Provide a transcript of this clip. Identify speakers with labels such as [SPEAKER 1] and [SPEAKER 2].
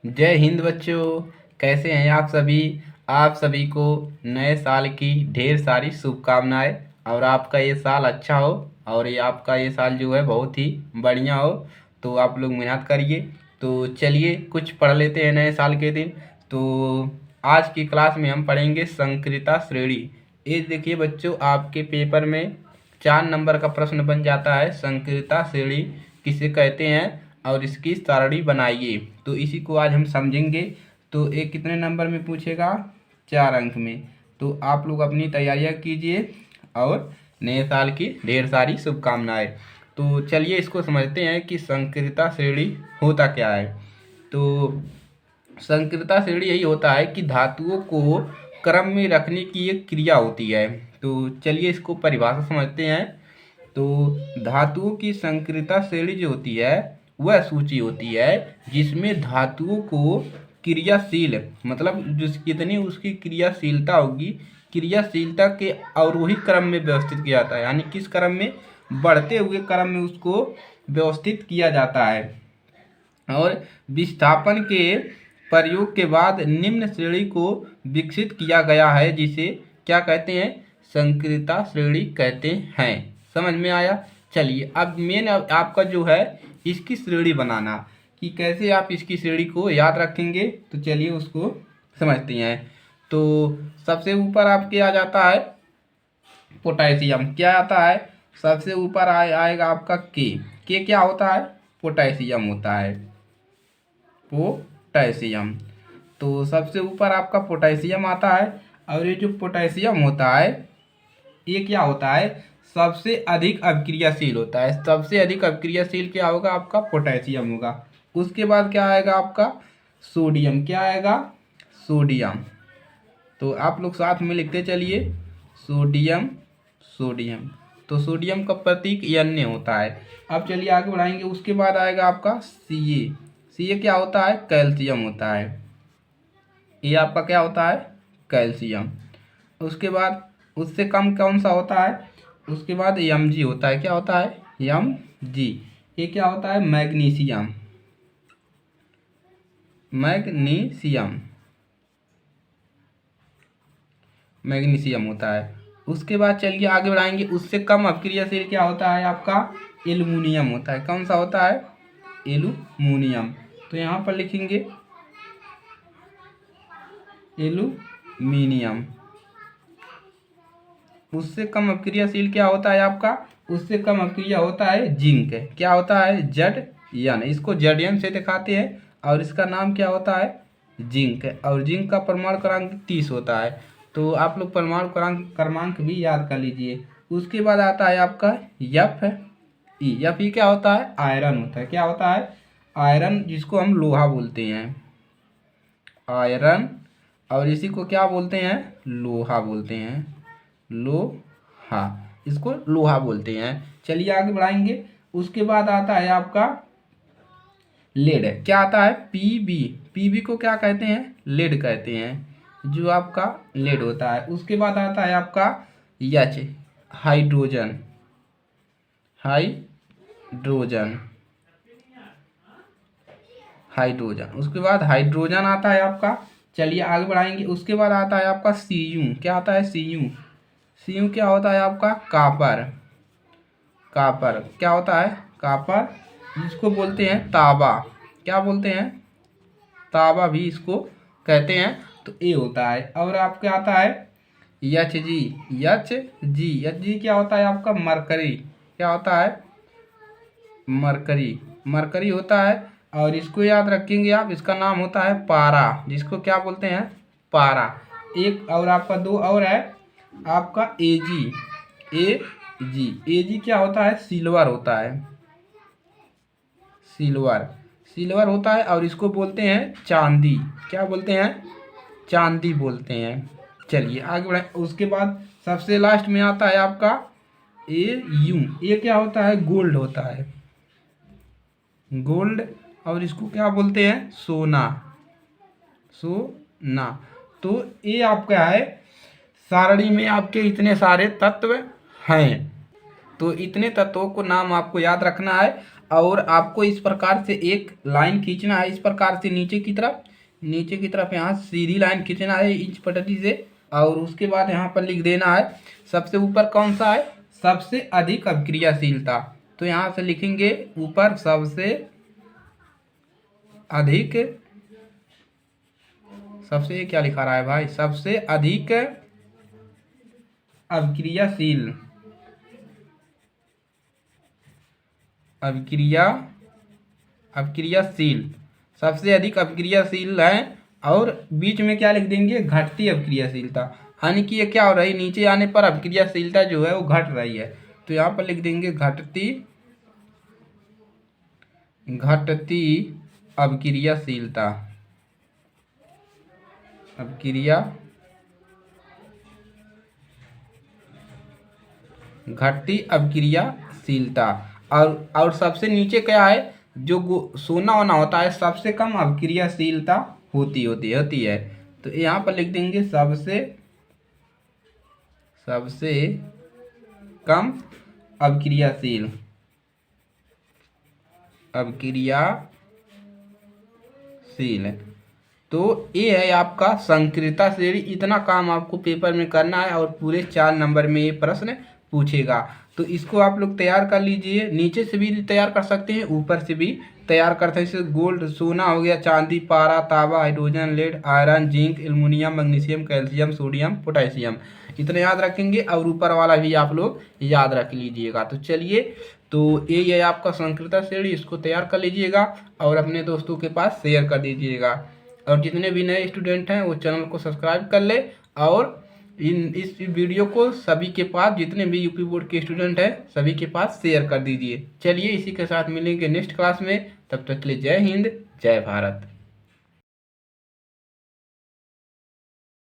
[SPEAKER 1] जय हिंद बच्चों। कैसे हैं आप सभी। आप सभी को नए साल की ढेर सारी शुभकामनाएं और आपका ये साल अच्छा हो और ये आपका ये साल जो है बहुत ही बढ़िया हो। तो आप लोग मेहनत करिए। तो चलिए कुछ पढ़ लेते हैं नए साल के दिन। तो आज की क्लास में हम पढ़ेंगे संक्रियता श्रेणी। ये देखिए बच्चों, आपके पेपर में 4 नंबर का प्रश्न बन जाता है, संक्रियता श्रेणी किसे कहते हैं और इसकी सारणी बनाइए। तो इसी को आज हम समझेंगे। तो ये कितने नंबर में पूछेगा, 4 अंक में। तो आप लोग अपनी तैयारियां कीजिए और नए साल की ढेर सारी शुभकामनाएं। तो चलिए इसको समझते हैं कि संक्रियता श्रेणी होता क्या है। तो संक्रियता श्रेणी यही होता है कि धातुओं को क्रम में रखने की एक क्रिया होती है। तो चलिए इसको परिभाषा समझते हैं। तो धातुओं की संक्रियता श्रेणी जो होती है वह सूची होती है जिसमें धातुओं को क्रियाशील, मतलब जिस कितनी उसकी क्रियाशीलता होगी, क्रियाशीलता के अवरोही क्रम में व्यवस्थित किया जाता है। यानी किस क्रम में, बढ़ते हुए क्रम में उसको व्यवस्थित किया जाता है। और विस्थापन के प्रयोग के बाद निम्न श्रेणी को विकसित किया गया है, जिसे क्या कहते हैं, संक्रियता श्रेणी कहते हैं। समझ में आया। चलिए अब मेन आपका जो है इसकी श्रेणी बनाना, कि कैसे आप इसकी श्रेणी को याद रखेंगे। तो चलिए उसको समझते हैं। तो सबसे ऊपर आपके आ जाता है पोटेशियम। क्या आता है, सबसे ऊपर आएगा आपका के क्या होता है, पोटेशियम होता है, पोटेशियम। तो सबसे ऊपर आपका पोटेशियम आता है। और ये जो पोटेशियम होता है ये क्या होता है, सबसे अधिक अभिक्रियाशील होता है। सबसे अधिक अभिक्रियाशील क्या होगा, आपका पोटेशियम होगा। उसके बाद क्या आएगा आपका सोडियम। क्या आएगा, सोडियम। तो आप लोग साथ में लिखते चलिए, सोडियम, सोडियम। तो सोडियम का प्रतीक Na होता है। अब चलिए आगे बढ़ाएंगे। उसके बाद आएगा आपका Ca। Ca क्या होता है, कैल्शियम होता है। ये आपका क्या होता है, कैल्शियम। उसके बाद उससे कम कौन सा होता है, उसके बाद Mg होता है। क्या होता है, Mg। ये क्या होता है, मैग्नीशियम, मैग्नीशियम, मैग्नीशियम होता है। उसके बाद चलिए आगे बढ़ाएंगे। उससे कम अभिक्रियाशील क्या होता है, आपका एल्युमिनियम होता है। कौन सा होता है, एल्युमिनियम। तो यहाँ पर लिखेंगे एल्युमिनियम। उससे कम अभिक्रियाशील क्या होता है आपका, उससे कम अभिक्रिया होता है जिंक। क्या होता है, Zn। इसको Zn से दिखाते हैं और इसका नाम क्या होता है, जिंक। और जिंक का परमाणु क्रमांक 30 होता है। तो आप लोग परमाणु क्रमांक भी याद कर लीजिए। उसके बाद आता है आपका Fe। क्या होता है, आयरन होता है। क्या होता है, आयरन, जिसको हम लोहा बोलते हैं, आयरन। और इसी को क्या बोलते हैं, लोहा बोलते हैं, लोहा। इसको लोहा बोलते हैं। चलिए आगे बढ़ाएंगे। उसके बाद आता है आपका लेड। क्या आता है, Pb। Pb को क्या कहते हैं, लेड कहते हैं, जो आपका लेड होता है। उसके बाद आता है आपका H, हाइड्रोजन, हाइड्रोजन, हाइड्रोजन। उसके बाद हाइड्रोजन आता है आपका। चलिए आगे बढ़ाएंगे। उसके बाद आता है आपका Cu। क्या आता है, Cu। Cu क्या होता है आपका, कापर, कापर। क्या होता है, कापर, जिसको बोलते हैं तांबा। क्या बोलते हैं, तांबा भी इसको कहते हैं। तो ये होता है। और आपका आता है Hg। Hg क्या होता है आपका, मरकरी। क्या होता है, मरकरी, मरकरी होता है। और इसको याद रखेंगे आप, इसका नाम होता है पारा, जिसको क्या बोलते हैं, पारा। एक और आपका दो और है, आपका Ag क्या होता है, सिल्वर होता है, सिल्वर, सिल्वर होता है। और इसको बोलते हैं चांदी। क्या बोलते हैं, चांदी बोलते हैं। चलिए आगे बढ़े। उसके बाद सबसे लास्ट में आता है आपका Au। ये क्या होता है, गोल्ड होता है, गोल्ड। और इसको क्या बोलते हैं, सोना, सोना। तो ये आपका है, सारणी में आपके इतने सारे तत्व हैं। तो इतने तत्वों को नाम आपको याद रखना है और आपको इस प्रकार से एक लाइन खींचना है, इस प्रकार से नीचे की तरफ यहाँ सीधी लाइन खींचना है इंच पट्टी से। और उसके बाद यहाँ पर लिख देना है सबसे ऊपर कौन सा है, सबसे अधिक अभिक्रियाशीलता। तो यहाँ से लिखेंगे ऊपर सबसे अधिक, सबसे क्या लिखा रहा है भाई, सबसे अधिक अभिक्रियाशील, अभिक्रियाशील, सबसे अधिक अभिक्रियाशील है। और बीच में क्या लिख देंगे, घटती अभिक्रियाशीलता, यानी कि ये क्या हो रही है, नीचे आने पर अभिक्रियाशीलता जो है वो घट रही है। तो यहाँ पर लिख देंगे घटती अभिक्रियाशीलता, घटती अभिक्रियाशीलता। और सबसे नीचे क्या है, जो सोना होना होता है सबसे कम अभिक्रियाशीलता होती है। तो यहाँ पर लिख देंगे सबसे कम अभिक्रियाशील, तो ये है आपका संक्रियता श्रेणी। इतना काम आपको पेपर में करना है और पूरे 4 नंबर में ये प्रश्न पूछेगा। तो इसको आप लोग तैयार कर लीजिए, नीचे से भी तैयार कर सकते हैं, ऊपर से भी तैयार करते हैं। जैसे गोल्ड सोना हो गया, चांदी, पारा, तांबा, hydrogen, lead, iron, zinc, aluminium, magnesium, calcium, sodium, potassium, इतना याद रखेंगे। और ऊपर वाला भी आप लोग याद रख लीजिएगा। तो चलिए, तो ये है आपका संक्रियता श्रेणी, इसको तैयार कर लीजिएगा और अपने दोस्तों के पास शेयर कर दीजिएगा। और जितने भी नए स्टूडेंट हैं वो चैनल को सब्सक्राइब कर ले और इस वीडियो को सभी के पास, जितने भी यूपी बोर्ड के स्टूडेंट हैं सभी के पास शेयर कर दीजिए। चलिए, इसी के साथ मिलेंगे नेक्स्ट क्लास में, तब तक के लिए जय हिंद, जय भारत।